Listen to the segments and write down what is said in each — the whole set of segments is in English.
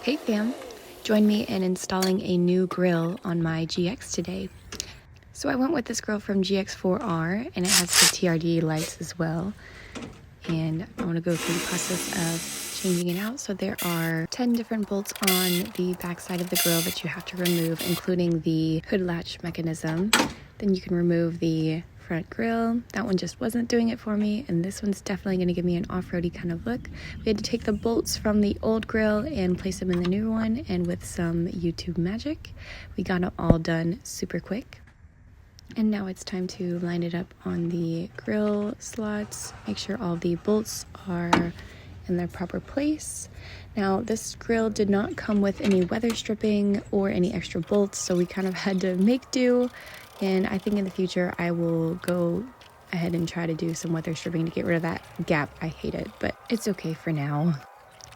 Hey fam, join me in installing a new grill on my GX today. So I went with this grill from GX4R and it has the TRD lights as well. And I want to go through the process of changing it out. So there are 10 different bolts on the back side of the grill that you have to remove, including the hood latch mechanism. Then you can remove the front grill. That one just wasn't doing it for me, and this one's definitely going to give me an off-roady kind of look. We had to take the bolts from the old grill and place them in the new one, and with some YouTube magic, we got it all done super quick. And now it's time to line it up on the grill slots, make sure all the bolts are in their proper place. Now, this grill did not come with any weather stripping or any extra bolts, so we kind of had to make do. And I think in the future I will go ahead and try to do some weather stripping to get rid of that gap. I hate it, but it's okay for now.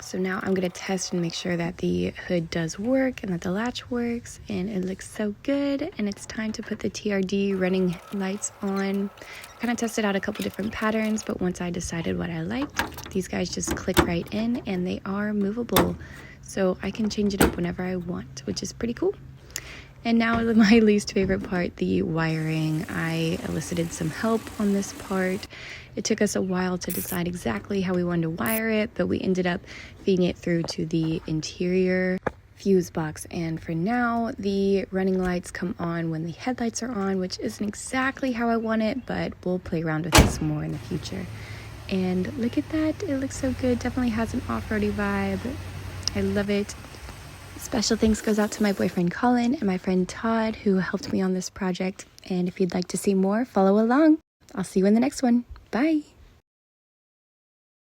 So now I'm going to test and make sure that the hood does work and that the latch works, and it looks so good. And it's time to put the TRD running lights on. I kind of tested out a couple different patterns, but once I decided what I liked, these guys just click right in and they are movable. So I can change it up whenever I want, which is pretty cool. And now my least favorite part, the wiring. I elicited some help on this part. It took us a while to decide exactly how we wanted to wire it, but we ended up feeding it through to the interior fuse box. And for now, the running lights come on when the headlights are on, which isn't exactly how I want it, but we'll play around with this more in the future. And look at that, it looks so good. Definitely has an off-roady vibe. I love it. Special thanks goes out to my boyfriend Colin and my friend Todd, who helped me on this project. And if you'd like to see more, follow along. I'll see you in the next one. Bye.